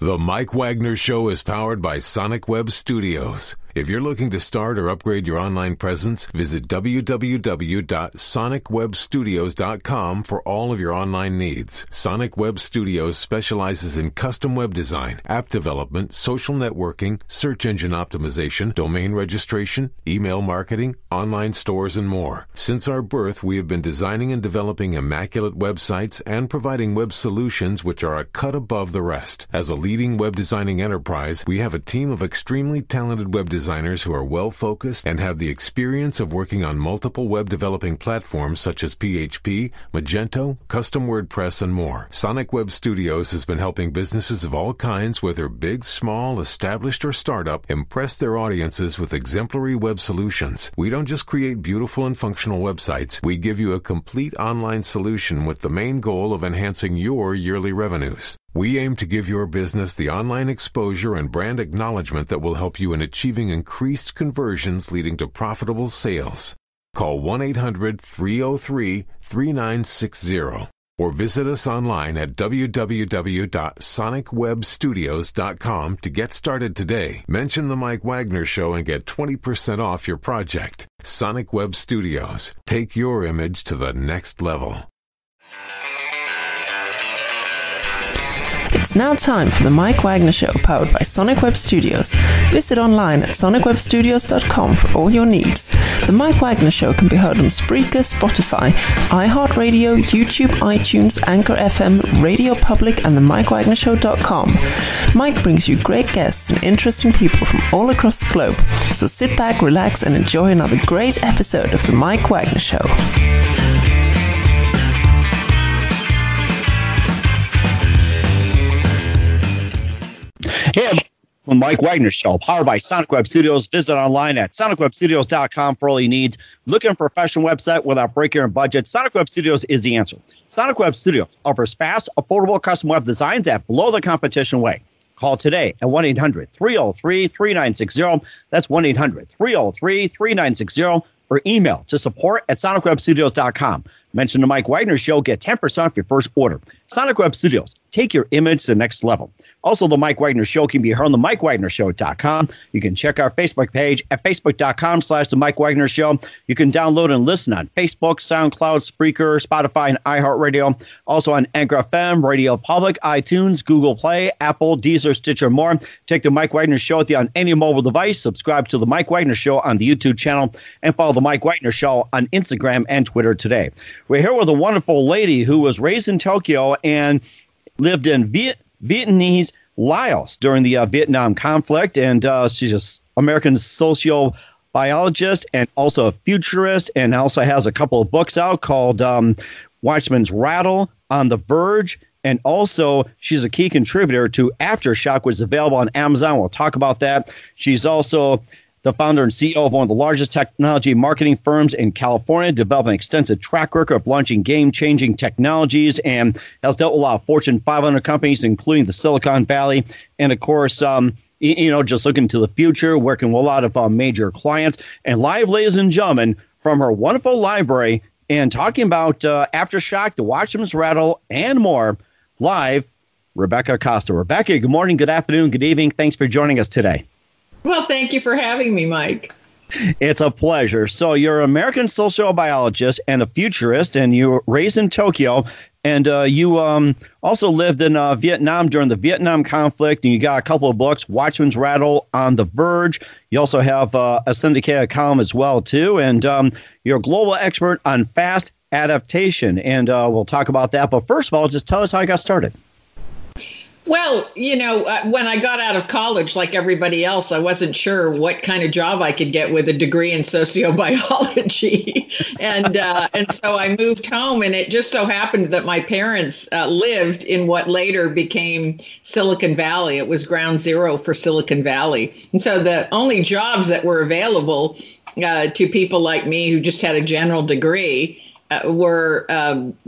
The Mike Wagner Show is powered by Sonic Web Studios. If you're looking to start or upgrade your online presence, visit www.sonicwebstudios.com for all of your online needs. Sonic Web Studios specializes in custom web design, app development, social networking, search engine optimization, domain registration, email marketing, online stores, and more. Since our birth, we have been designing and developing immaculate websites and providing web solutions which are a cut above the rest. As a leading web designing enterprise, we have a team of extremely talented web designers who are well-focused and have the experience of working on multiple web developing platforms such as PHP, Magento, custom WordPress, and more. Sonic Web Studios has been helping businesses of all kinds, whether big, small, established, or startup, impress their audiences with exemplary web solutions. We don't just create beautiful and functional websites. We give you a complete online solution with the main goal of enhancing your yearly revenues. We aim to give your business the online exposure and brand acknowledgement that will help you in achieving increased conversions leading to profitable sales. Call 1-800-303-3960 or visit us online at www.sonicwebstudios.com to get started today. Mention the Mike Wagner Show and get 20% off your project. Sonic Web Studios. Take your image to the next level. It's now time for the Mike Wagner Show, powered by Sonic Web Studios. Visit online at sonicwebstudios.com for all your needs. The Mike Wagner Show can be heard on Spreaker, Spotify, iHeartRadio, YouTube, iTunes, Anchor FM, Radio Public, and the MikeWagnerShow.com. Mike brings you great guests and interesting people from all across the globe. So sit back, relax, and enjoy another great episode of the Mike Wagner Show. Hey, from Mike Wagner Show, powered by Sonic Web Studios. Visit online at sonicwebstudios.com for all your needs. Looking for a professional website without breaking your budget? Sonic Web Studios is the answer. Sonic Web Studios offers fast, affordable custom web designs at below the competition way. Call today at 1-800-303-3960. That's 1-800-303-3960. Or email to support@sonicwebstudios.com. Mention the Mike Wagner Show. Get 10% off your first order. Sonic Web Studios. Take your image to the next level. Also, the Mike Wagner Show can be heard on the MikeWagnerShow.com. You can check our Facebook page at Facebook.com/The Mike Wagner Show. You can download and listen on Facebook, SoundCloud, Spreaker, Spotify, and iHeartRadio. Also on Anchor FM, Radio Public, iTunes, Google Play, Apple, Deezer, Stitcher, and more. Take the Mike Wagner Show with you on any mobile device. Subscribe to the Mike Wagner Show on the YouTube channel. And follow the Mike Wagner Show on Instagram and Twitter today. We're here with a wonderful lady who was raised in Tokyo and lived in Vietnamese Laos during the Vietnam conflict, and she's an American sociobiologist and also a futurist, and also has a couple of books out called Watchman's Rattle, On the Verge, and also she's a key contributor to Aftershock, which is available on Amazon. We'll talk about that. She's also the founder and CEO of one of the largest technology marketing firms in California, developed an extensive track record of launching game-changing technologies, and has dealt with a lot of Fortune 500 companies, including the Silicon Valley. And, of course, just looking to the future, working with a lot of major clients. And live, ladies and gentlemen, from her wonderful library, and talking about Aftershock, the Watchman's Rattle, and more, live, Rebecca Costa. Rebecca, good morning, good afternoon, good evening. Thanks for joining us today. Well, thank you for having me, Mike. It's a pleasure. So you're an American sociobiologist and a futurist, and you were raised in Tokyo, and you also lived in Vietnam during the Vietnam conflict, and you got a couple of books, Watchman's Rattle, On the Verge. You also have a syndicated column as well, too, and you're a global expert on fast adaptation, and we'll talk about that. But first of all, just tell us how you got started. Well, when I got out of college, like everybody else, I wasn't sure what kind of job I could get with a degree in sociobiology. and so I moved home, and it just so happened that my parents lived in what later became Silicon Valley. It was ground zero for Silicon Valley. And so the only jobs that were available to people like me who just had a general degree were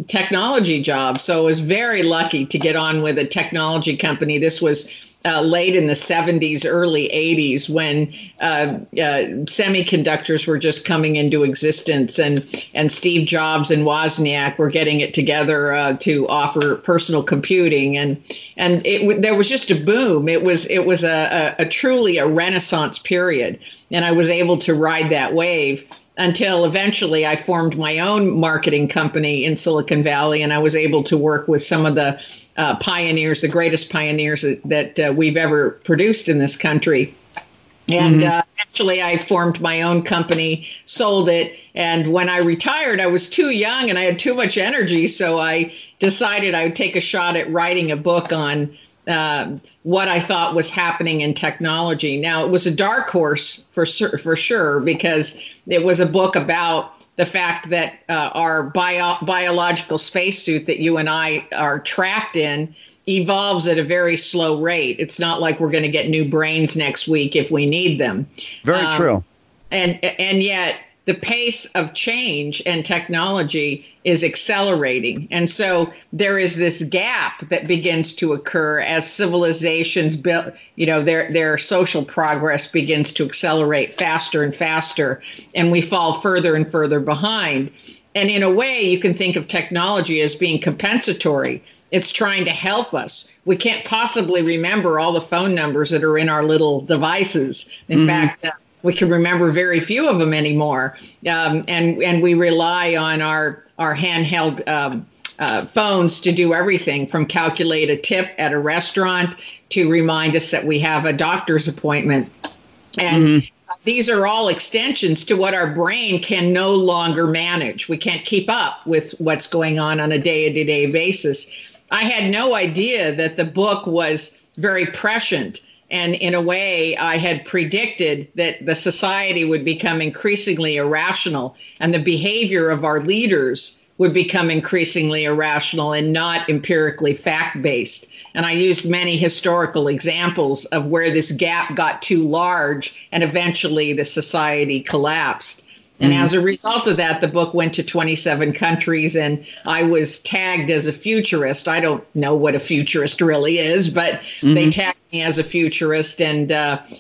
technology jobs. So I was very lucky to get on with a technology company. This was late in the 70s, early 80s, when semiconductors were just coming into existence, and Steve Jobs and Wozniak were getting it together to offer personal computing, and there was just a boom. It was a truly a renaissance period, and I was able to ride that wave until eventually I formed my own marketing company in Silicon Valley, and I was able to work with some of the pioneers, the greatest pioneers that we've ever produced in this country. And actually, I formed my own company, sold it. And when I retired, I was too young and I had too much energy. So I decided I would take a shot at writing a book on what I thought was happening in technology. Now, it was a dark horse for sure, because it was a book about the fact that our biological spacesuit that you and I are trapped in evolves at a very slow rate. It's not like we're going to get new brains next week if we need them. Very true. And yet the pace of change and technology is accelerating. And so there is this gap that begins to occur as civilizations build, their social progress begins to accelerate faster and faster, and we fall further and further behind. And in a way, you can think of technology as being compensatory. It's trying to help us. We can't possibly remember all the phone numbers that are in our little devices. In fact, we can remember very few of them anymore, and we rely on our handheld phones to do everything from calculate a tip at a restaurant to remind us that we have a doctor's appointment. And these are all extensions to what our brain can no longer manage. We can't keep up with what's going on a day-to-day basis. I had no idea that the book was very prescient. And in a way, I had predicted that the society would become increasingly irrational and the behavior of our leaders would become increasingly irrational and not empirically fact-based. And I used many historical examples of where this gap got too large and eventually the society collapsed. And as a result of that, the book went to 27 countries, and I was tagged as a futurist. I don't know what a futurist really is, but they tagged me as a futurist, and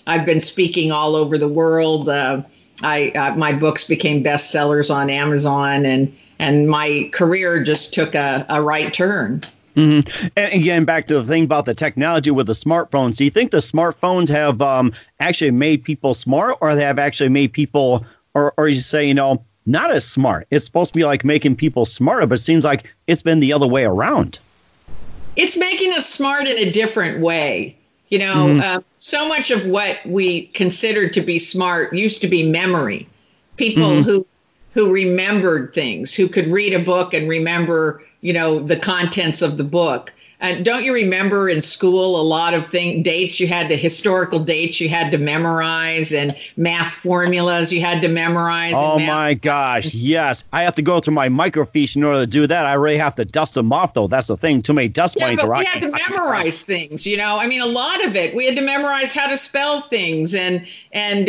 I've been speaking all over the world. My books became bestsellers on Amazon, and my career just took a right turn. And again, back to the thing about the technology with the smartphones. Do you think the smartphones have actually made people smart, or they have actually made people, or you say, not as smart? It's supposed to be like making people smarter, but it seems like it's been the other way around. It's making us smart in a different way. So much of what we considered to be smart used to be memory. People who remembered things, who could read a book and remember, the contents of the book. And don't you remember in school a lot of dates you had, the historical dates you had to memorize, and math formulas you had to memorize? Oh, my gosh. Yes. I have to go through my microfiche in order to do that. I really have to dust them off, though. That's the thing. Too many dust bunnies around. We had to memorize things, I mean, a lot of it. We had to memorize how to spell things and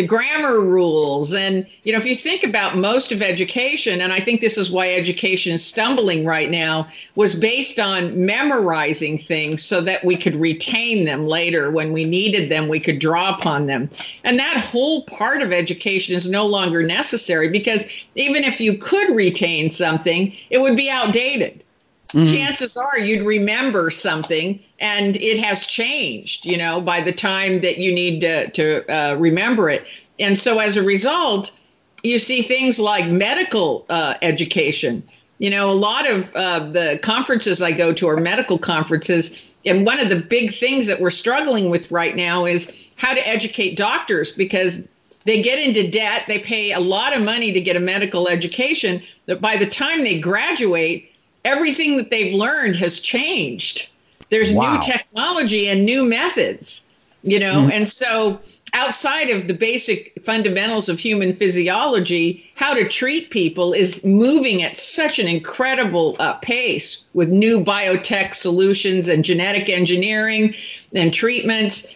grammar rules. And, if you think about most of education, and I think this is why education is stumbling right now, was based on memorizing things so that we could retain them later. When we needed them, we could draw upon them. And that whole part of education is no longer necessary, because even if you could retain something, it would be outdated. Chances are you'd remember something and it has changed, by the time that you need to remember it. And so as a result, you see things like medical education. A lot of the conferences I go to are medical conferences. And one of the big things that we're struggling with right now is how to educate doctors, because they get into debt. They pay a lot of money to get a medical education, that by the time they graduate, everything that they've learned has changed. There's new technology and new methods, and so outside of the basic fundamentals of human physiology, how to treat people is moving at such an incredible pace with new biotech solutions and genetic engineering and treatments.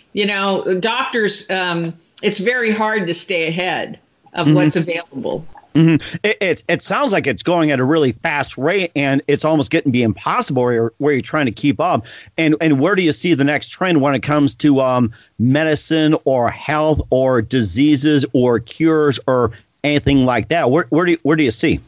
Doctors, it's very hard to stay ahead of what's available. It sounds like it's going at a really fast rate, and it's almost getting to be impossible where you're trying to keep up. And where do you see the next trend when it comes to medicine or health or diseases or cures or anything like that? Where do you see?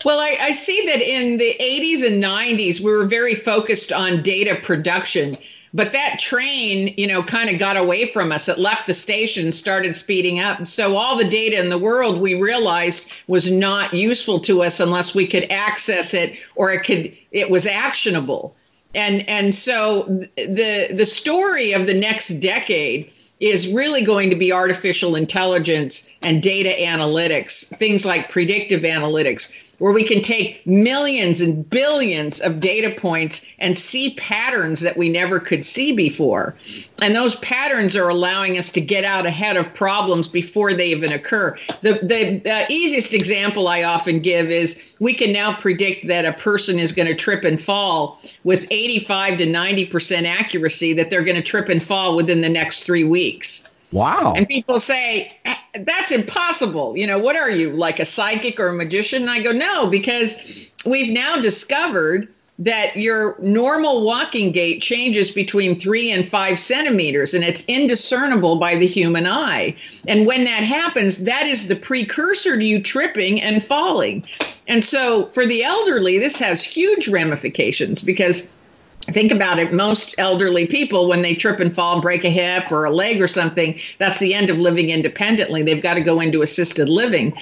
Well, I see that in the 80s and 90s, we were very focused on data production. But that train, kind of got away from us. It left the station and started speeding up. So all the data in the world we realized was not useful to us unless we could access it or it was actionable. And so the story of the next decade is really going to be artificial intelligence and data analytics, things like predictive analytics, where we can take millions and billions of data points and see patterns that we never could see before. And those patterns are allowing us to get out ahead of problems before they even occur. The easiest example I often give is we can now predict that a person is going to trip and fall with 85 to 90% accuracy, that they're going to trip and fall within the next 3 weeks. Wow. And people say, that's impossible. What are you, like a psychic or a magician? And I go, no, because we've now discovered that your normal walking gait changes between 3 and 5 centimeters, and it's indiscernible by the human eye. And when that happens, that is the precursor to you tripping and falling. And so for the elderly, this has huge ramifications, because think about it. Most elderly people, when they trip and fall, break a hip or a leg or something, that's the end of living independently. They've got to go into assisted living.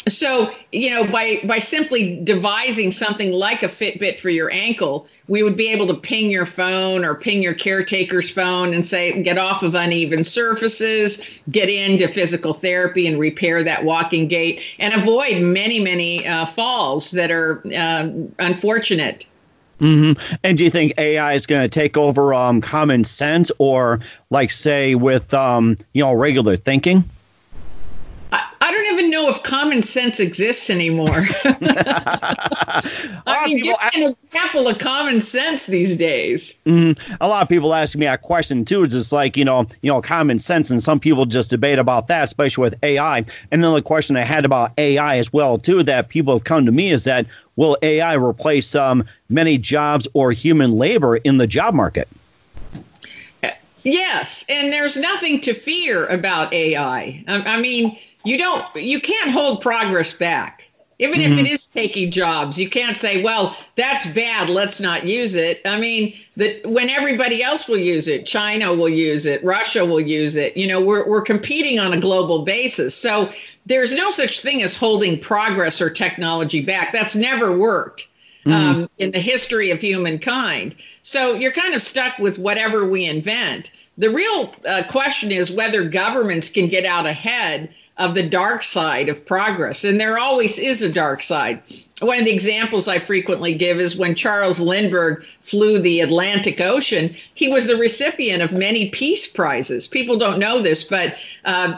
So, by simply devising something like a Fitbit for your ankle, we would be able to ping your phone or ping your caretaker's phone and say, get off of uneven surfaces, get into physical therapy and repair that walking gait, and avoid many, many falls that are unfortunate. Mm-hmm. And do you think AI is going to take over common sense, or like, say, with regular thinking? I don't even know if common sense exists anymore. I mean, give me an example of common sense these days. Mm-hmm. A lot of people ask me that question too. It's just like, common sense, and some people just debate about that, especially with AI. And then the question I had about AI as well too, that people have come to me, is that, will AI replace many jobs or human labor in the job market? Yes, and there's nothing to fear about AI. I mean, you can't hold progress back. Even if it is taking jobs, you can't say, well, that's bad, let's not use it. I mean, when everybody else will use it, China will use it, Russia will use it. We're competing on a global basis. So there's no such thing as holding progress or technology back. That's never worked in the history of humankind. So you're kind of stuck with whatever we invent. The real question is whether governments can get out ahead of the dark side of progress. And there always is a dark side. One of the examples I frequently give is when Charles Lindbergh flew the Atlantic Ocean, he was the recipient of many peace prizes. People don't know this, but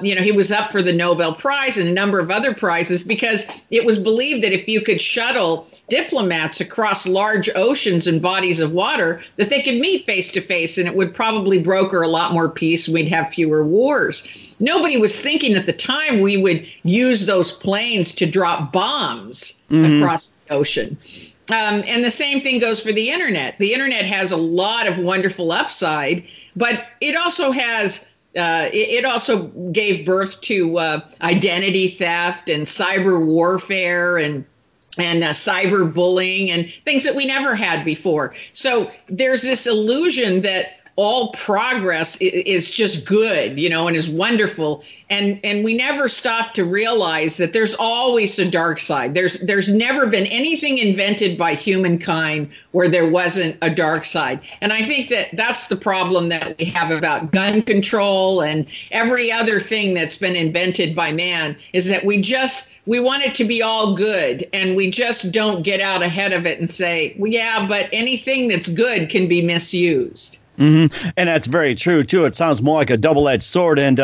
he was up for the Nobel Prize and a number of other prizes, because it was believed that if you could shuttle diplomats across large oceans and bodies of water, that they could meet face to face, and it would probably broker a lot more peace. We'd have fewer wars. Nobody was thinking at the time we would use those planes to drop bombs across the ocean. And the same thing goes for the internet. The internet has a lot of wonderful upside, but it also has it also gave birth to identity theft and cyber warfare and cyberbullying and things that we never had before. So there's this illusion that all progress is just good, and is wonderful. And we never stop to realize that there's always a dark side. There's never been anything invented by humankind where there wasn't a dark side. And I think that that's the problem that we have about gun control and every other thing that's been invented by man, is that we want it to be all good, and we just don't get out ahead of it and say, well, yeah, but anything that's good can be misused. Mm-hmm. And that's very true, too. It sounds more like a double-edged sword. And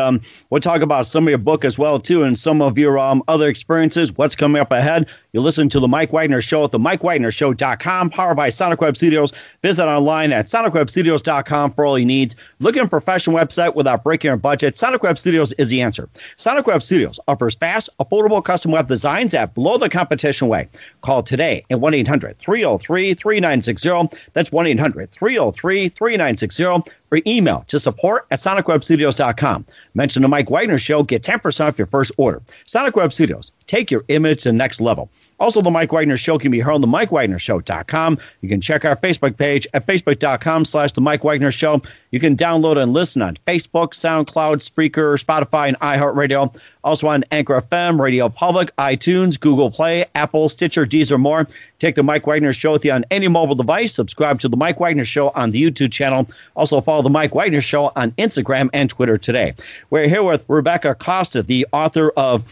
we'll talk about some of your book as well, too, and some of your other experiences, what's coming up ahead. You listen to The Mike Wagner Show at themikewagnershow.com, powered by Sonic Web Studios. Visit online at sonicwebstudios.com for all your needs. Looking for a professional website without breaking your budget? Sonic Web Studios is the answer. Sonic Web Studios offers fast, affordable custom web designs at below the competition way. Call today at 1-800-303-3960. That's 1-800-303-3960. Or email to support@sonicwebstudios.com. Mention The Mike Wagner Show. Get 10% off your first order. Sonic Web Studios. Take your image to the next level. Also, The Mike Wagner Show can be heard on themikewagnershow.com. You can check our Facebook page at facebook.com/The Mike Wagner Show. You can download and listen on Facebook, SoundCloud, Spreaker, Spotify, and iHeartRadio. Also on Anchor FM, Radio Public, iTunes, Google Play, Apple, Stitcher, Deezer, more. Take The Mike Wagner Show with you on any mobile device. Subscribe to The Mike Wagner Show on the YouTube channel. Also follow The Mike Wagner Show on Instagram and Twitter today. We're here with Rebecca Costa, the author of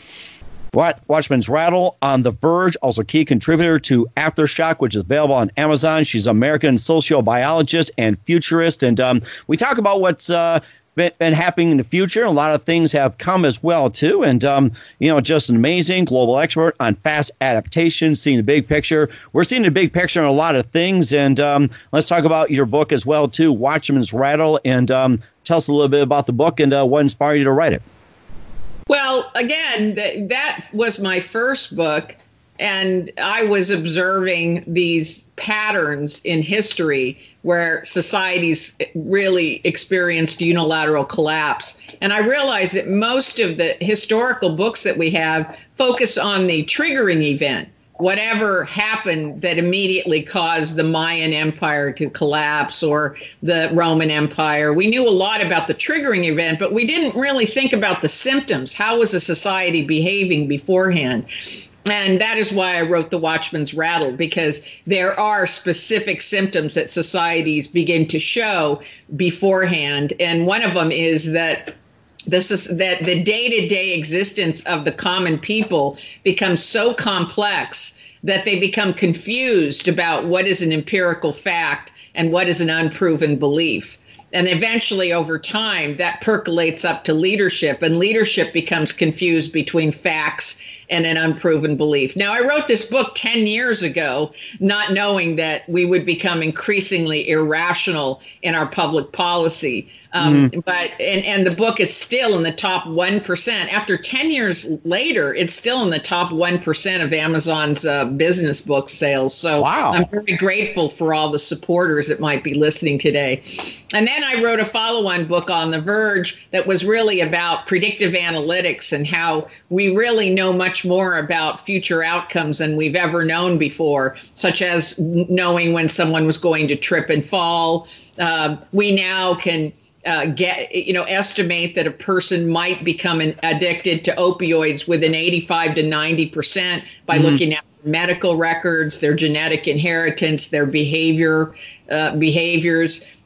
Watchman's Rattle, on The Verge, also key contributor to Aftershock, which is available on Amazon. She's an American sociobiologist and futurist. And we talk about what's been happening in the future. A lot of things have come as well, too. And, just an amazing global expert on fast adaptation, seeing the big picture. We're seeing the big picture in a lot of things. And let's talk about your book as well, too, Watchman's Rattle. And tell us a little bit about the book and what inspired you to write it. Well, again, that was my first book, and I was observing these patterns in history where societies really experienced unilateral collapse. And I realized that most of the historical books that we have focus on the triggering event, whatever happened that immediately caused the Mayan Empire to collapse or the Roman Empire. We knew a lot about the triggering event, but we didn't really think about the symptoms. How was a society behaving beforehand? And that is why I wrote The Watchman's Rattle, because there are specific symptoms that societies begin to show beforehand. And one of them is that that the day-to-day existence of the common people becomes so complex that they become confused about what is an empirical fact and what is an unproven belief. And eventually, over time, that percolates up to leadership, and leadership becomes confused between facts and an unproven belief. Now, I wrote this book 10 years ago, not knowing that we would become increasingly irrational in our public policy. But the book is still in the top 1%. After 10 years later, it's still in the top 1% of Amazon's business book sales. So wow. I'm very grateful for all the supporters that might be listening today. And then I wrote a follow-on book on The Verge that was really about predictive analytics and how we really know much more about future outcomes than we've ever known before, such as knowing when someone was going to trip and fall. We now can estimate that a person might become addicted to opioids within 85 to 90% by looking at medical records, their genetic inheritance, their behaviors.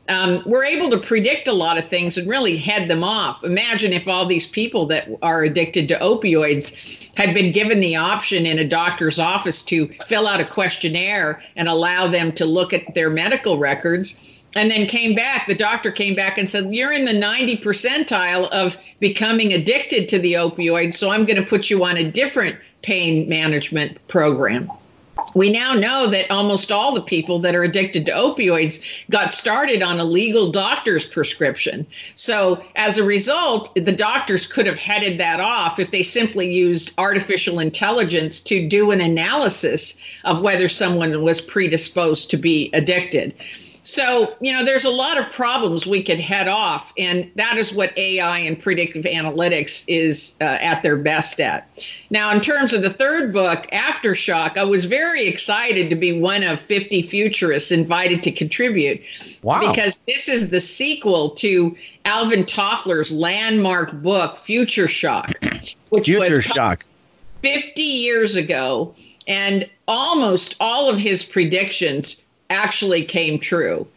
We're able to predict a lot of things and really head them off. Imagine if all these people that are addicted to opioids had been given the option in a doctor's office to fill out a questionnaire and allow them to look at their medical records. And then the doctor came back and said, you're in the 90 percentile of becoming addicted to the opioid, so I'm going to put you on a different pain management program. We now know that almost all the people that are addicted to opioids got started on a legal doctor's prescription. So as a result, the doctors could have headed that off if they simply used artificial intelligence to do an analysis of whether someone was predisposed to be addicted. So, there's a lot of problems we could head off, and that is what AI and predictive analytics is at their best at. Now, in terms of the third book, Aftershock, I was very excited to be one of 50 futurists invited to contribute. Wow. Because this is the sequel to Alvin Toffler's landmark book, Future Shock, which was 50 years ago, and almost all of his predictions actually came true.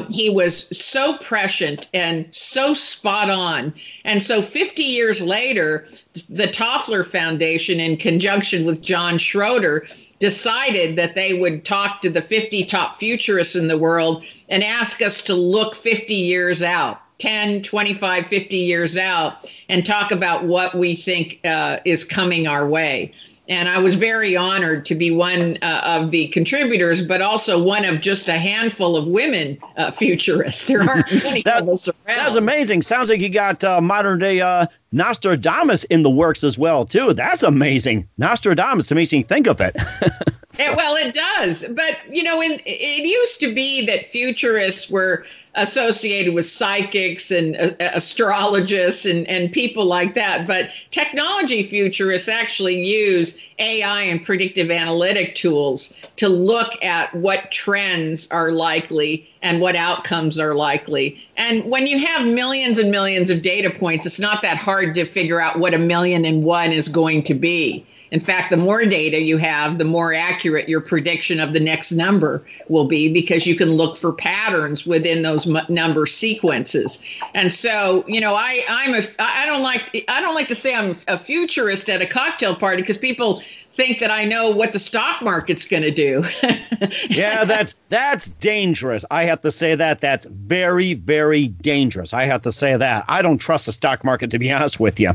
He was so prescient and so spot on. And so 50 years later, the Toffler Foundation, in conjunction with John Schroeder, decided that they would talk to the 50 top futurists in the world and ask us to look 50 years out, 10, 25, 50 years out, and talk about what we think is coming our way. And I was very honored to be one of the contributors, but also one of just a handful of women futurists. There aren't many of us around. That's amazing. Sounds like you got modern day Nostradamus in the works as well, too. That's amazing. Nostradamus, amazing. Think of it. Well, it does. But, it used to be that futurists were associated with psychics and astrologists and people like that. But technology futurists actually use AI and predictive analytic tools to look at what trends are likely and what outcomes are likely. And when you have millions and millions of data points, it's not that hard to figure out what 1,000,001 is going to be. In fact, the more data you have, the more accurate your prediction of the next number will be, because you can look for patterns within those number sequences. And so, I don't like to say I'm a futurist at a cocktail party, because people think that I know what the stock market's going to do. Yeah, that's dangerous. I have to say that's very, very dangerous. I have to say that. I don't trust the stock market, to be honest with you.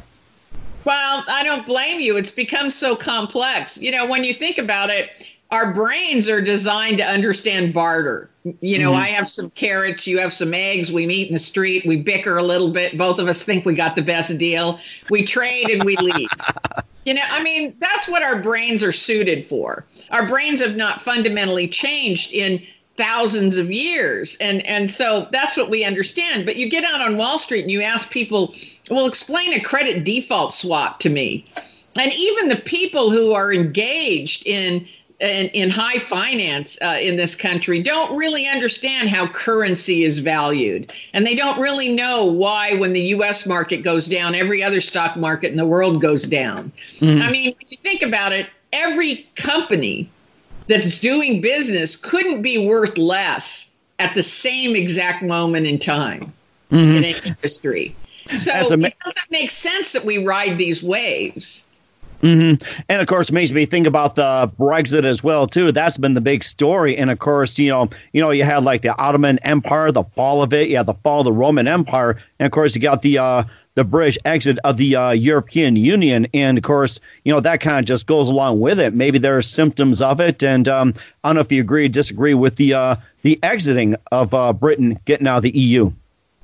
Well, I don't blame you. It's become so complex. When you think about it, our brains are designed to understand barter. I have some carrots, you have some eggs, we meet in the street, we bicker a little bit. Both of us think we got the best deal. We trade and we leave. That's what our brains are suited for. Our brains have not fundamentally changed in thousands of years. And so that's what we understand. But you get out on Wall Street and you ask people, well, explain a credit default swap to me. And even the people who are engaged in high finance in this country don't really understand how currency is valued. And they don't really know why, when the U.S. market goes down, every other stock market in the world goes down. Mm-hmm. When you think about it, every company that's doing business couldn't be worth less at the same exact moment in time in an industry. So it doesn't make sense that we ride these waves. Mm-hmm. And of course, it makes me think about the Brexit as well, too. That's been the big story. And of course, you had like the Ottoman Empire, the fall of it. You had the fall of the Roman Empire. And of course, you got the British exit of the European Union. And of course, that kind of just goes along with it. Maybe there are symptoms of it. And I don't know if you agree or disagree with the exiting of Britain getting out of the EU.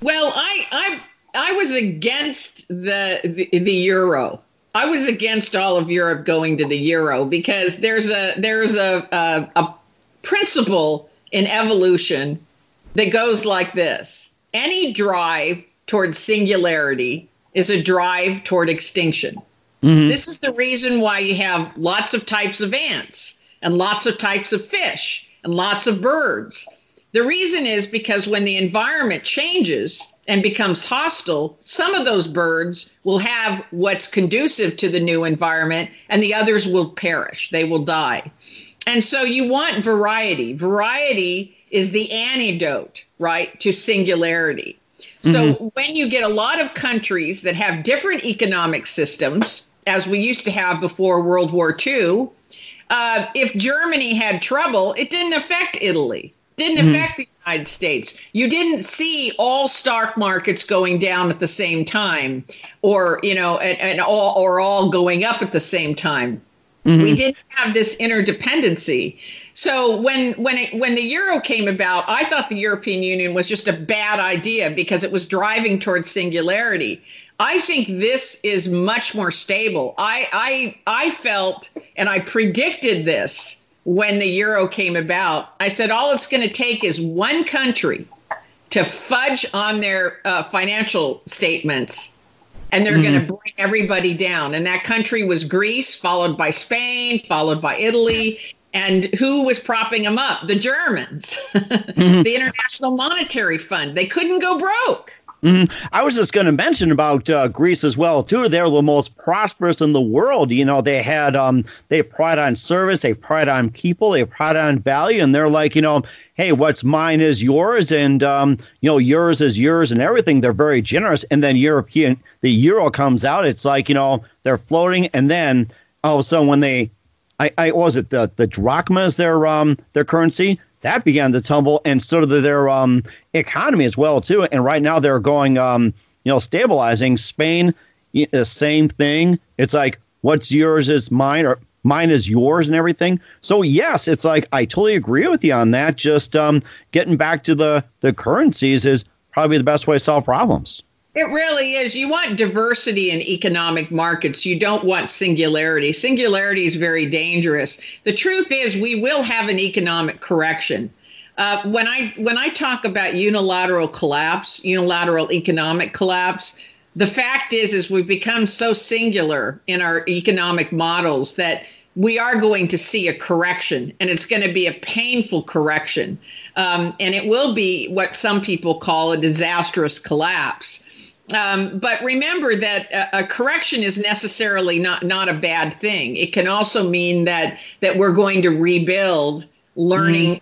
Well, I was against the euro. I was against all of Europe going to the euro, because there's a principle in evolution that goes like this. Any drive toward singularity is a drive toward extinction. Mm-hmm. This is the reason why you have lots of types of ants and lots of types of fish and lots of birds. The reason is because when the environment changes and becomes hostile, some of those birds will have what's conducive to the new environment, and the others will perish. They will die. And so you want variety. Variety is the antidote, right, to singularity. So when you get a lot of countries that have different economic systems, as we used to have before World War II, if Germany had trouble, it didn't affect Italy, didn't affect the United States. You didn't see all stock markets going down at the same time, or all going up at the same time. We didn't have this interdependency. So when the euro came about, I thought the European Union was just a bad idea because it was driving towards singularity. I think this is much more stable. I felt, and I predicted this when the euro came about. I said all it's going to take is one country to fudge on their financial statements, and they're going to bring everybody down. And that country was Greece, followed by Spain, followed by Italy. And who was propping them up? The Germans, the International Monetary Fund. They couldn't go broke. I was just going to mention about Greece as well, too. They're the most prosperous in the world. They had they pride on service, they pride on people, they pride on value. And they're like, hey, what's mine is yours, and yours is yours, and everything. They're very generous. And then the euro comes out. It's like, they're floating. And then all of a sudden, when the drachma is their currency, that began to tumble, and so did their economy as well, too. And right now they're going, stabilizing. Spain, the same thing. It's like, what's yours is mine, or mine is yours and everything. So yes, it's like I totally agree with you on that. Just getting back to the currencies is probably the best way to solve problems. It really is. You want diversity in economic markets. You don't want singularity. Singularity is very dangerous. The truth is we will have an economic correction. When I talk about unilateral collapse, unilateral economic collapse, the fact is we've become so singular in our economic models that we are going to see a correction, and it's going to be a painful correction. And it will be what some people call a disastrous collapse. But remember that a correction is necessarily not a bad thing. It can also mean that we're going to rebuild, learning,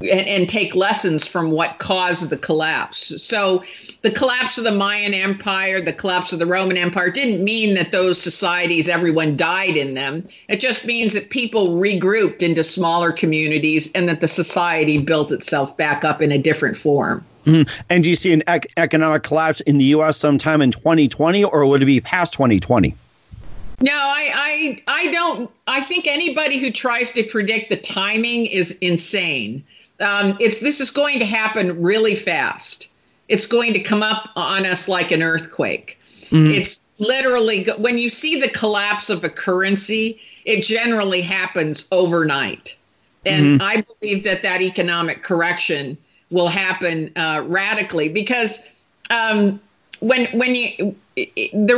and take lessons from what caused the collapse. So the collapse of the Mayan Empire, the collapse of the Roman Empire didn't mean that those societies, everyone died in them. It just means that people regrouped into smaller communities and that the society built itself back up in a different form. And do you see an economic collapse in the U.S. sometime in 2020, or would it be past 2020? No, I don't. I think anybody who tries to predict the timing is insane. This is going to happen really fast. It's going to come up on us like an earthquake. It's literally, when you see the collapse of a currency, it generally happens overnight. And I believe that economic correction will happen radically, because the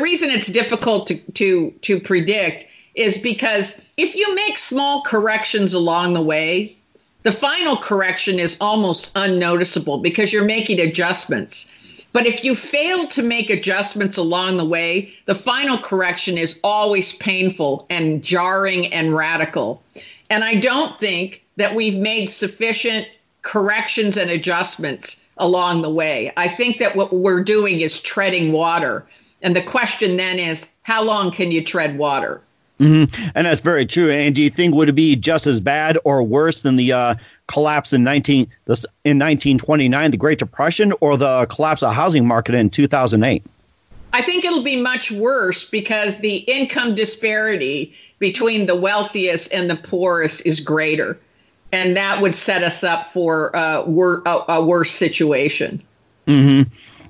reason it's difficult to predict is because if you make small corrections along the way, the final correction is almost unnoticeable because you're making adjustments. But if you fail to make adjustments along the way, the final correction is always painful and jarring and radical. And I don't think that we've made sufficient corrections and adjustments along the way. I think that what we're doing is treading water. And the question then is, how long can you tread water? And that's very true. And do you think would it be just as bad or worse than the collapse in 1929, the Great Depression, or the collapse of the housing market in 2008? I think it'll be much worse because the income disparity between the wealthiest and the poorest is greater. And that would set us up for a worse situation.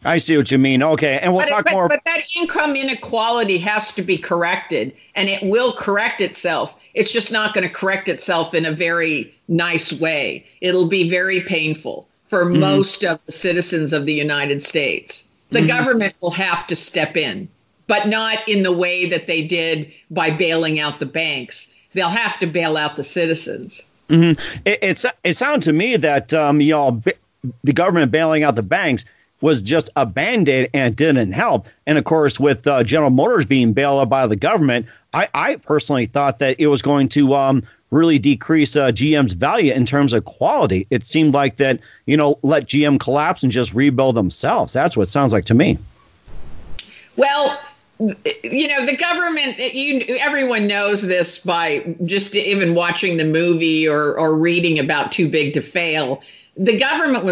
I see what you mean. Okay, and we'll talk more. But that income inequality has to be corrected, and it will correct itself. It's just not going to correct itself in a very nice way. It'll be very painful for most of the citizens of the United States. The government will have to step in, but not in the way that they did by bailing out the banks. They'll have to bail out the citizens. It sounded to me that the government bailing out the banks was just a Band-Aid and it didn't help. And of course, with General Motors being bailed out by the government, I personally thought that it was going to really decrease GM's value in terms of quality. It seemed like that, let GM collapse and just rebuild themselves. That's what it sounds like to me. Well, the government, everyone knows this by just even watching the movie or reading about Too Big to Fail. The government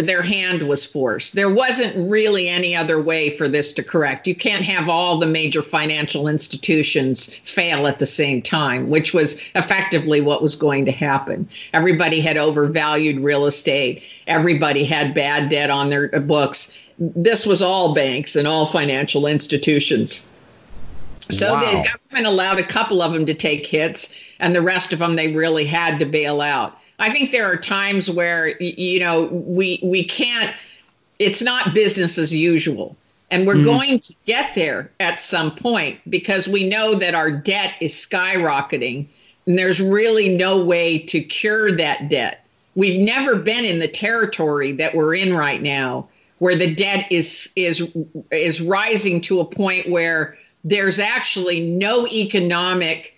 their hand was forced. There wasn't really any other way for this to correct. You can't have all the major financial institutions fail at the same time, which was effectively what was going to happen. Everybody had overvalued real estate. Everybody had bad debt on their books. This was all banks and all financial institutions. So the government allowed a couple of them to take hits, and the rest of them they really had to bail out. I think there are times where, we can't, it's not business as usual. And we're going to get there at some point because we know that our debt is skyrocketing and there's really no way to cure that debt. We've never been in the territory that we're in right now, where the debt is rising to a point where there's actually no economic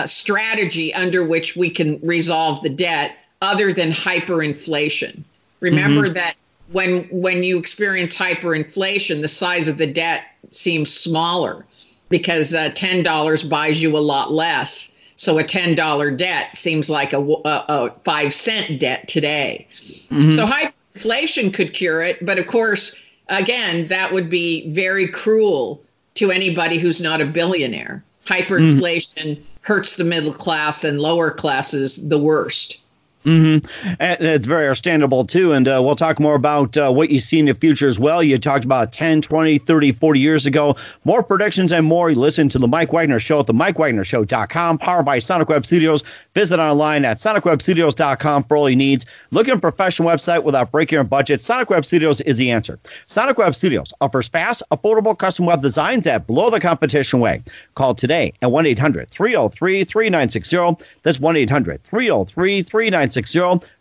strategy under which we can resolve the debt other than hyperinflation. Remember that when you experience hyperinflation, the size of the debt seems smaller because $10 buys you a lot less. So a $10 debt seems like a 5-cent debt today. So hyperinflation could cure it. But of course, again, that would be very cruel to anybody who's not a billionaire. hyperinflation hurts the middle class and lower classes the worst. Mm-hmm. And it's very understandable, too. And we'll talk more about what you see in the future as well. You talked about 10, 20, 30, 40 years ago. More predictions and more. You listen to The Mike Wagner Show at themikewagnershow.com, powered by Sonic Web Studios. Visit online at sonicwebstudios.com for all your needs. Look at a professional website without breaking your budget. Sonic Web Studios is the answer. Sonic Web Studios offers fast, affordable custom web designs that blow the competition away. Call today at 1-800-303-3960. That's 1-800-303-3960.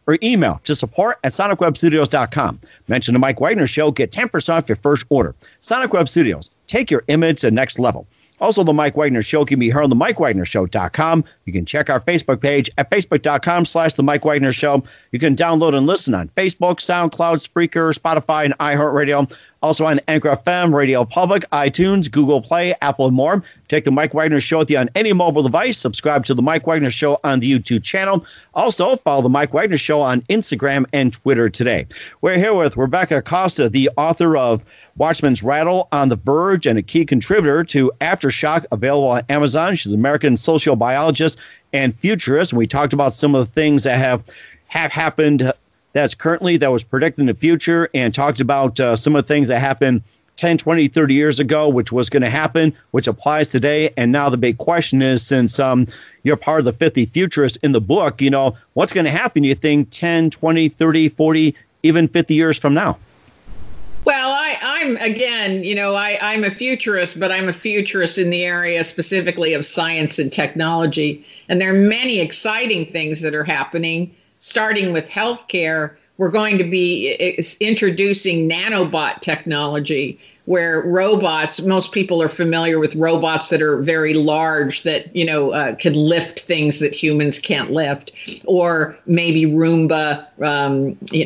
Or email to support@sonicwebstudios.com. Mention the Mike Wagner Show. Get 10% off your first order. Sonic Web Studios. Take your image to the next level. Also, the Mike Wagner Show can be heard on themikewagnershow.com. You can check our Facebook page at facebook.com/The Mike Wagner Show. You can download and listen on Facebook, SoundCloud, Spreaker, Spotify, and iHeartRadio. Also on Anchor FM, Radio Public, iTunes, Google Play, Apple, and more. Take the Mike Wagner Show with you on any mobile device. Subscribe to the Mike Wagner Show on the YouTube channel. Also, follow the Mike Wagner Show on Instagram and Twitter today. We're here with Rebecca Costa, the author of Watchman's Rattle, On the Verge, and a key contributor to Aftershock, available on Amazon. She's an American sociobiologist and futurist. And we talked about some of the things that have happened that was predicted in the future, and talked about some of the things that happened 10, 20, 30 years ago, which was going to happen, which applies today. And now the big question is, since you're part of the 50 futurists in the book, what's going to happen, you think, 10, 20, 30, 40, even 50 years from now? Well, I'm a futurist, but I'm a futurist in the area specifically of science and technology. And there are many exciting things that are happening, starting with healthcare. We're going to be introducing nanobot technology, where robots, most people are familiar with robots that are very large, that, can lift things that humans can't lift, or maybe Roomba,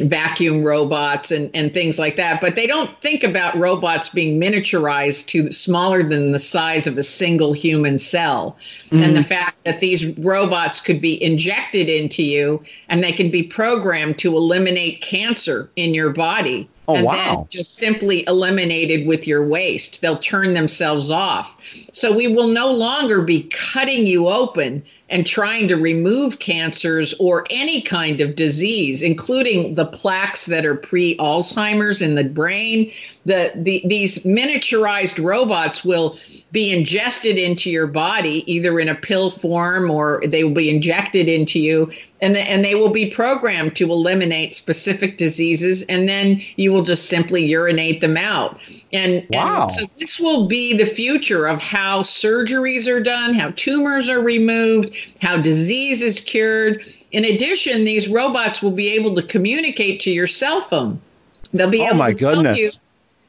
vacuum robots and things like that. But they don't think about robots being miniaturized to smaller than the size of a single human cell. Mm-hmm. And the fact that these robots could be injected into you and they can be programmed to eliminate cancer in your body. And then just simply eliminated with your waste. They'll turn themselves off. So we will no longer be cutting you open and trying to remove cancers or any kind of disease, including the plaques that are pre-Alzheimer's in the brain. These miniaturized robots will be ingested into your body, either in a pill form or they will be injected into you, and they will be programmed to eliminate specific diseases, and then you will just simply urinate them out. And so this will be the future of how surgeries are done, how tumors are removed, how disease is cured. In addition, these robots will be able to communicate to your cell phone. They'll be able to tell you.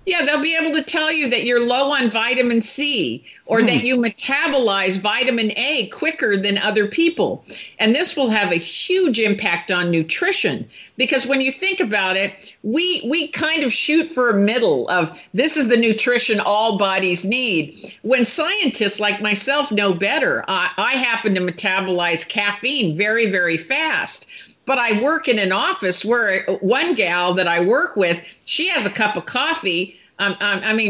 Yeah, they'll be able to tell you that you're low on vitamin C, or that you metabolize vitamin A quicker than other people. And this will have a huge impact on nutrition, because when you think about it, we kind of shoot for a middle of this is the nutrition all bodies need. When scientists like myself know better, I happen to metabolize caffeine very, very fast. But I work in an office where one gal that I work with, she has a cup of coffee.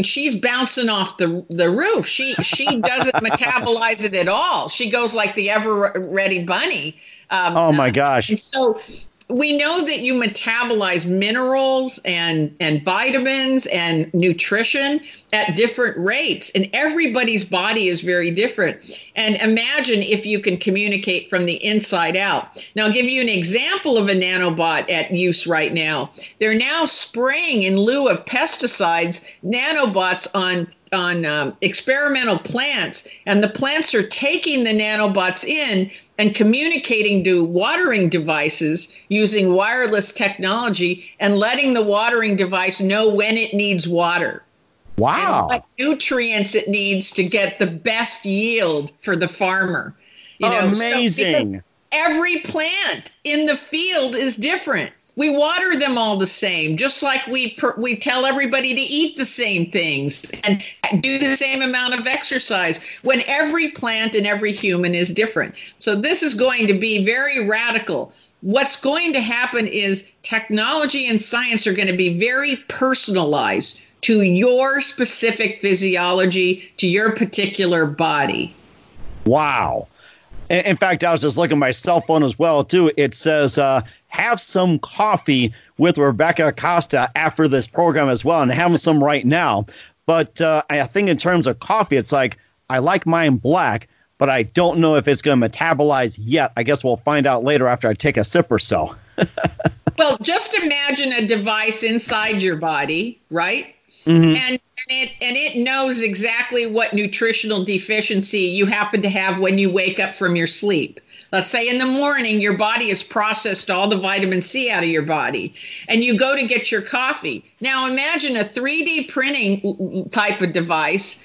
She's bouncing off the roof. She doesn't metabolize it at all. She goes like the ever-ready bunny. Oh, my gosh. And so we know that you metabolize minerals and vitamins and nutrition at different rates, and everybody's body is very different. And imagine if you can communicate from the inside out. Now, I'll give you an example of a nanobot at use right now. They're now spraying, in lieu of pesticides, nanobots on experimental plants, and the plants are taking the nanobots in and communicating to watering devices using wireless technology and letting the watering device know when it needs water. Wow. And what nutrients it needs to get the best yield for the farmer. Amazing. So every plant in the field is different. We water them all the same, just like we tell everybody to eat the same things and do the same amount of exercise, when every plant and every human is different. So this is going to be very radical. What's going to happen is technology and science are going to be very personalized to your specific physiology, to your particular body. Wow. In fact, I was just looking at my cell phone as well, too. It says, have some coffee with Rebecca Costa after this program as well, and having some right now. But I think in terms of coffee, it's like, I like mine black, but I don't know if it's going to metabolize yet. I guess we'll find out later after I take a sip or so. Well, just imagine a device inside your body, right? Mm-hmm. And it knows exactly what nutritional deficiency you happen to have when you wake up from your sleep. Let's say in the morning, your body has processed all the vitamin C out of your body, and you go to get your coffee. Now imagine a 3D printing type of device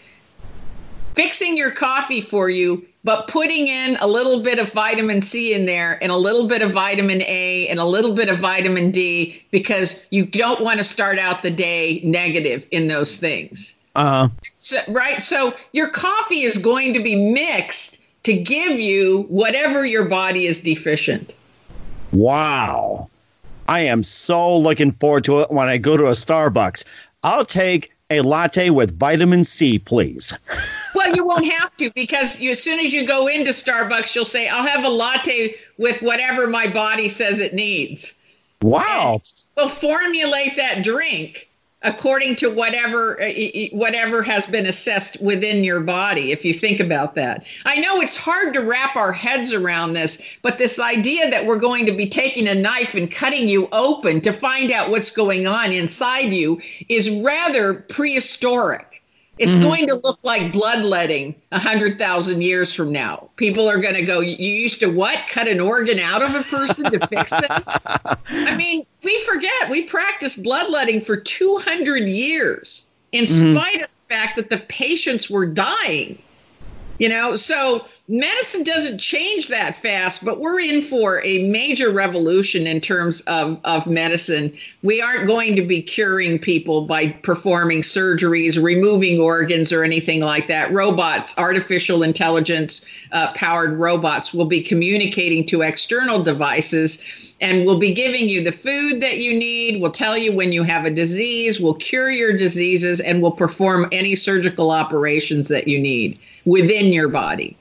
fixing your coffee for you, but putting in a little bit of vitamin C in there and a little bit of vitamin A and a little bit of vitamin D, because you don't want to start out the day negative in those things. Right. So your coffee is going to be mixed to give you whatever your body is deficient. Wow. I am so looking forward to it when I go to a Starbucks. I'll take a latte with vitamin C, please. Well, you won't have to, because as soon as you go into Starbucks, you'll say, I'll have a latte with whatever my body says it needs. Wow. And we'll formulate that drink according to whatever has been assessed within your body, if you think about that. I know it's hard to wrap our heads around this, but this idea that we're going to be taking a knife and cutting you open to find out what's going on inside you is rather prehistoric. It's going to look like bloodletting 100,000 years from now. People are going to go, you used to what? Cut an organ out of a person to fix them? I mean, we forget. We practiced bloodletting for 200 years in spite of the fact that the patients were dying. You know, so medicine doesn't change that fast, but we're in for a major revolution in terms of medicine. We aren't going to be curing people by performing surgeries, removing organs, or anything like that. Robots, artificial intelligence powered robots will be communicating to external devices and will be giving you the food that you need, will tell you when you have a disease, will cure your diseases, and will perform any surgical operations that you need within your body.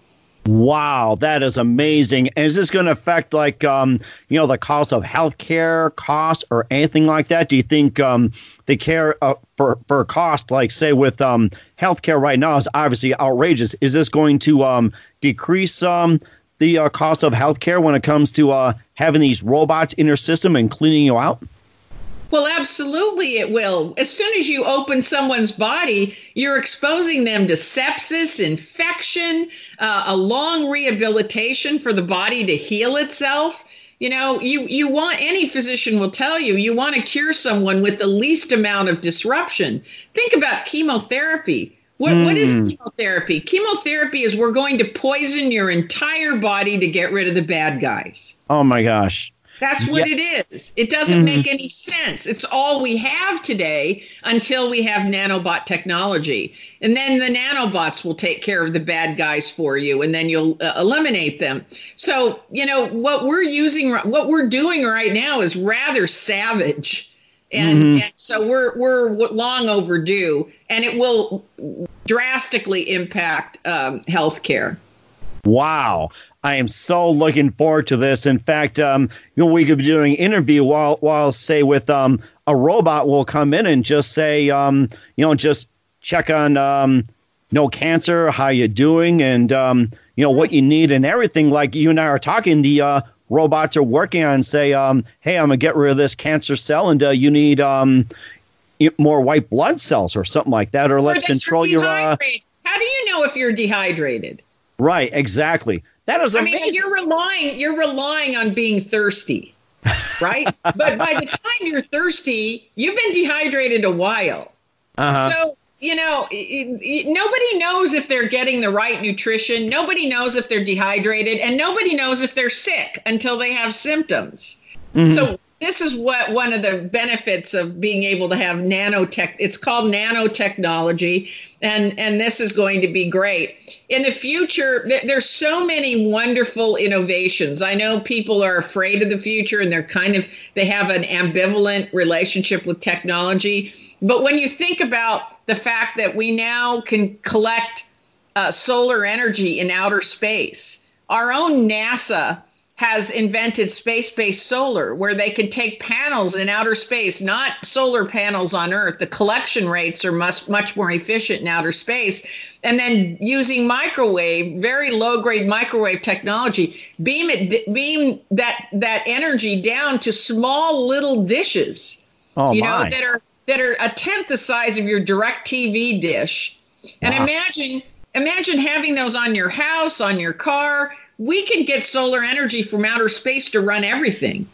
Wow, that is amazing. And is this going to affect, like, the cost of healthcare costs or anything like that? Do you think the care for cost, like, say, with healthcare right now is obviously outrageous? Is this going to decrease the cost of healthcare when it comes to having these robots in your system and cleaning you out? Well, absolutely it will. As soon as you open someone's body, you're exposing them to sepsis, infection, a long rehabilitation for the body to heal itself. You know, you want, any physician will tell you, you want to cure someone with the least amount of disruption. Think about chemotherapy. What is chemotherapy? Chemotherapy is we're going to poison your entire body to get rid of the bad guys. Oh, my gosh. That's what it is. It doesn't make any sense. It's all we have today until we have nanobot technology. And then the nanobots will take care of the bad guys for you, and then you'll eliminate them. So, you know, what we're doing right now is rather savage. And so we're long overdue, and it will drastically impact healthcare. Wow. I am so looking forward to this. In fact, we could be doing an interview while say with a robot will come in and just say, just check on no cancer, how you doing, and what you need and everything. Like you and I are talking, the robots are working on, say, hey, I'm gonna get rid of this cancer cell, and you need more white blood cells or something like that, or let's control your. How do you know if you're dehydrated? Right, exactly. That is amazing. I mean, you're relying on being thirsty, right? But by the time you're thirsty, you've been dehydrated a while. So, nobody knows if they're getting the right nutrition. Nobody knows if they're dehydrated, and nobody knows if they're sick until they have symptoms. So this is what one of the benefits of being able to have nanotech. It's called nanotechnology, and this is going to be great. In the future, there's so many wonderful innovations. I know people are afraid of the future, and they have an ambivalent relationship with technology. But when you think about the fact that we now can collect solar energy in outer space. Our own NASA has invented space-based solar, where they can take panels in outer space, not solar panels on Earth. The collection rates are much more efficient in outer space. And then using very low-grade microwave technology, beam that energy down to small little dishes, that are a tenth the size of your DirecTV dish. And imagine having those on your house, on your car. We can get solar energy from outer space to run everything.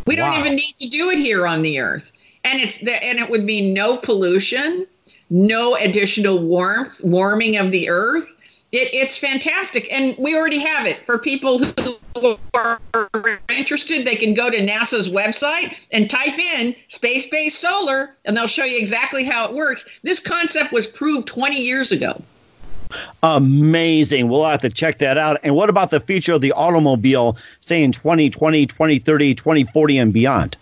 We don't even need to do it here on the Earth. And it would be no pollution, no additional warming of the Earth. It's fantastic. And we already have it. For people who are interested, they can go to NASA's website and type in space-based solar, and they'll show you exactly how it works. This concept was proved 20 years ago. Amazing. We'll have to check that out. And what about the future of the automobile, say in 2020, 2030, 2040, and beyond?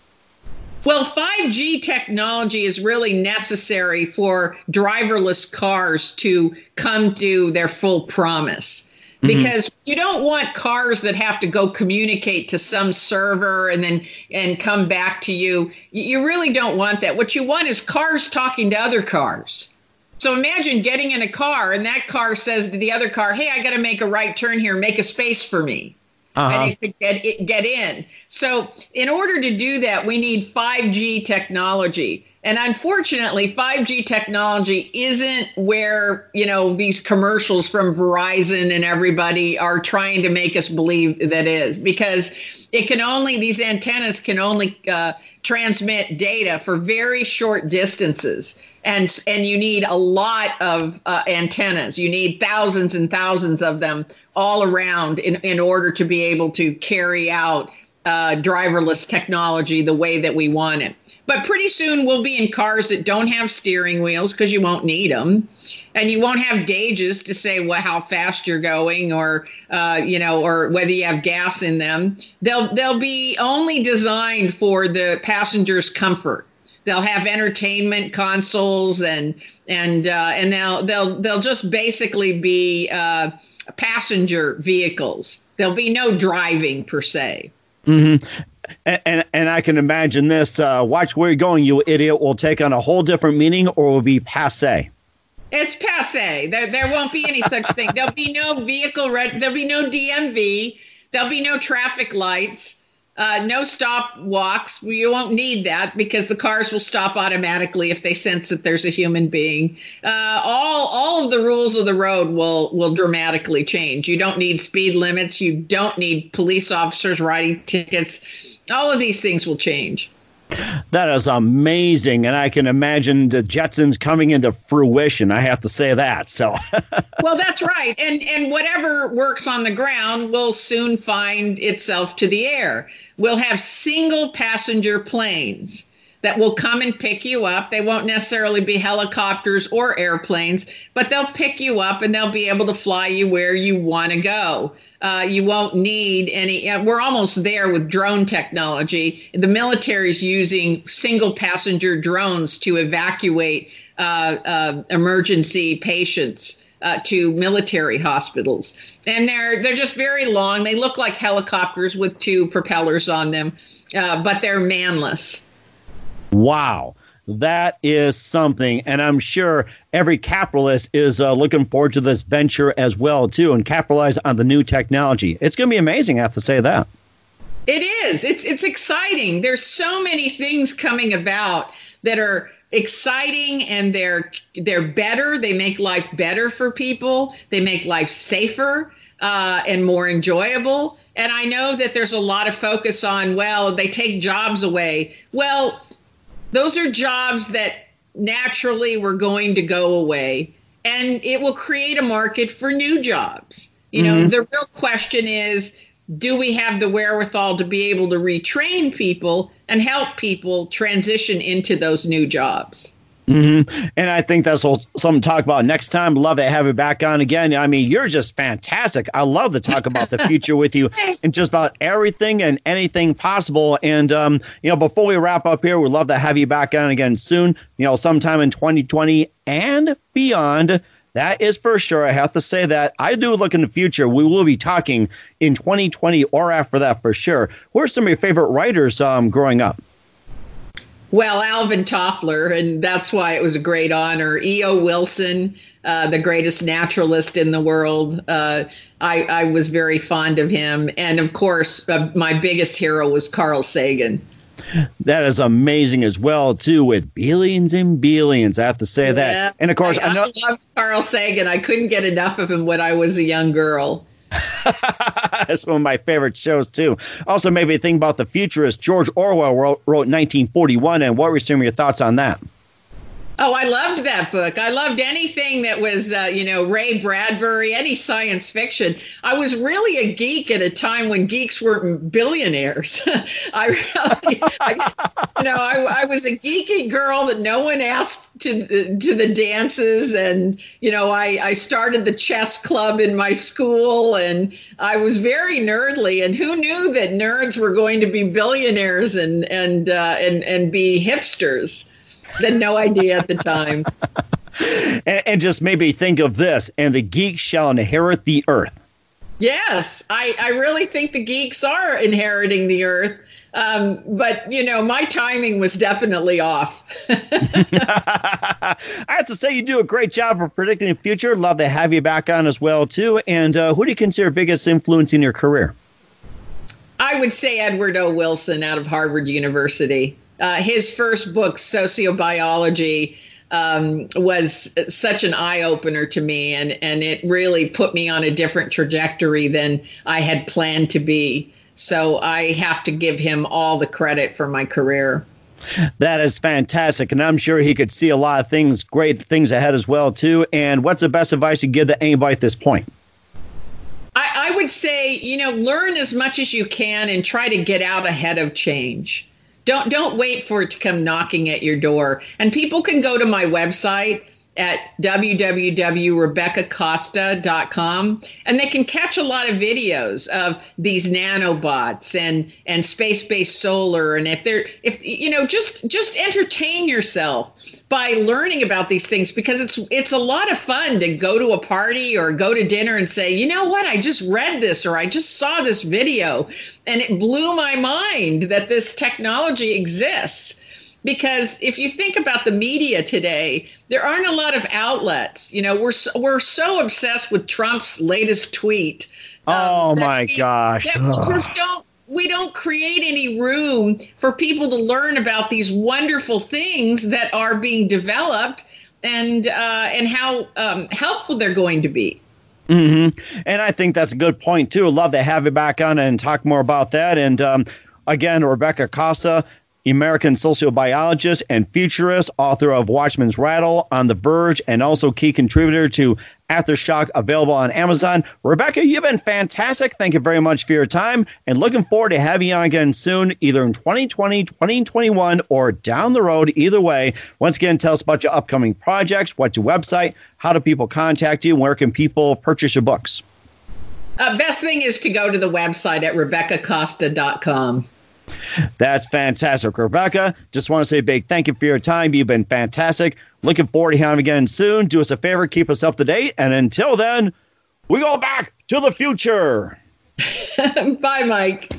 Well, 5G technology is really necessary for driverless cars to come to their full promise. Because you don't want cars that have to go communicate to some server and come back to you. You really don't want that. What you want is cars talking to other cars. So imagine getting in a car and that car says to the other car, hey, I got to make a right turn here, make a space for me. And it could get in. So in order to do that, we need 5G technology. And unfortunately, 5G technology isn't where, these commercials from Verizon and everybody are trying to make us believe that is, because these antennas can only transmit data for very short distances. And you need a lot of antennas. You need thousands and thousands of them all around in order to be able to carry out driverless technology the way that we want it. But pretty soon we'll be in cars that don't have steering wheels because you won't need them. And you won't have gauges to say how fast you're going or whether you have gas in them. They'll be only designed for the passenger's comfort. They'll have entertainment consoles and they'll just basically be passenger vehicles. There'll be no driving per se. Mm-hmm. And I can imagine this. Watch where you're going, you idiot, will take on a whole different meaning, or will be passé. It's passé. There won't be any such thing. There'll be no there'll be no DMV. There'll be no traffic lights. No stop walks. You won't need that because the cars will stop automatically if they sense that there's a human being. All of the rules of the road will dramatically change. You don't need speed limits. You don't need police officers writing tickets. All of these things will change. That is amazing, and I can imagine the Jetsons coming into fruition. I have to say that. So, well, that's right, and whatever works on the ground will soon find itself to the air. We'll have single passenger planes that will come and pick you up. They won't necessarily be helicopters or airplanes, but they'll pick you up and they'll be able to fly you where you want to go. You won't need any. We're almost there with drone technology. The military is using single passenger drones to evacuate emergency patients to military hospitals. And they're just very long. They look like helicopters with two propellers on them, but they're manless. Wow, that is something. And I'm sure every capitalist is looking forward to this venture as well, too, and capitalize on the new technology. It's going to be amazing, I have to say that. It is. It's exciting. There's so many things coming about that are exciting, and they're better. They make life better for people. They make life safer and more enjoyable. And I know that there's a lot of focus on, they take jobs away. Well, those are jobs that naturally were going to go away, and it will create a market for new jobs. The real question is, do we have the wherewithal to be able to retrain people and help people transition into those new jobs? Mm-hmm. And I think that's something to talk about next time. Love to have you back on again. I mean, you're just fantastic. I love to talk about the future with you and just about everything and anything possible. And, before we wrap up here, we'd love to have you back on again soon, sometime in 2020 and beyond. That is for sure. I have to say that. I do look in the future. We will be talking in 2020 or after that for sure. Who are some of your favorite writers growing up? Well, Alvin Toffler, and that's why it was a great honor. E.O. Wilson, the greatest naturalist in the world. I was very fond of him. And of course, my biggest hero was Carl Sagan. That is amazing as well, too, with billions and billions. I have to say that. And of course, I love Carl Sagan. I couldn't get enough of him when I was a young girl. That's one of my favorite shows, too. Also, maybe think about the futurist George Orwell wrote 1941. And what were some of your thoughts on that? Oh, I loved that book. I loved anything that was, Ray Bradbury, any science fiction. I was really a geek at a time when geeks weren't billionaires. I was a geeky girl that no one asked to the dances. And, I started the chess club in my school, and I was very nerdly. And who knew that nerds were going to be billionaires and be hipsters? Had no idea at the time. and just maybe think of this, and the geeks shall inherit the earth. Yes, I really think the geeks are inheriting the earth. But, my timing was definitely off. I have to say you do a great job of predicting the future. Love to have you back on as well, too. And who do you consider biggest influence in your career? I would say Edward O. Wilson out of Harvard University. His first book, Sociobiology, was such an eye-opener to me, and it really put me on a different trajectory than I had planned to be. So I have to give him all the credit for my career. That is fantastic, and I'm sure he could see a lot of things, great things ahead as well, too. And what's the best advice you give to anybody at this point? I would say, learn as much as you can and try to get out ahead of change. Don't wait for it to come knocking at your door. And people can go to my website at www.RebeccaCosta.com, and they can catch a lot of videos of these nanobots and space-based solar. And just entertain yourself by learning about these things, because it's a lot of fun to go to a party or go to dinner and say, you know what, I just read this, or I just saw this video, and it blew my mind that this technology exists. Because if you think about the media today, there aren't a lot of outlets. We're so obsessed with Trump's latest tweet. Gosh. We don't create any room for people to learn about these wonderful things that are being developed and how helpful they're going to be. Mm-hmm. And I think that's a good point, too. I'd love to have you back on and talk more about that. And again, Rebecca Costa, American sociobiologist and futurist, author of Watchman's Rattle, On the Verge, and also key contributor to Aftershock, available on Amazon. Rebecca, you've been fantastic. Thank you very much for your time, and looking forward to having you on again soon, either in 2020, 2021, or down the road. Either way, once again, tell us about your upcoming projects, what's your website, how do people contact you, where can people purchase your books? Best thing is to go to the website at RebeccaCosta.com. That's fantastic, Rebecca. Just want to say a big thank you for your time. You've been fantastic. Looking forward to having you again soon. Do us a favor, keep us up to date. And until then, we go back to the future. Bye, Mike.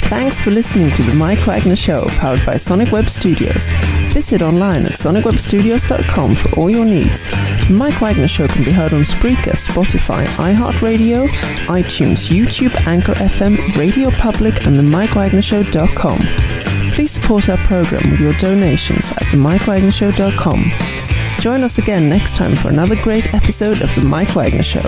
Thanks for listening to The Mike Wagner Show, powered by Sonic Web Studios. Visit online at sonicwebstudios.com for all your needs. The Mike Wagner Show can be heard on Spreaker, Spotify, iHeartRadio, iTunes, YouTube, Anchor FM, Radio Public, and themikewagnershow.com. Please support our program with your donations at themikewagnershow.com. Join us again next time for another great episode of The Mike Wagner Show.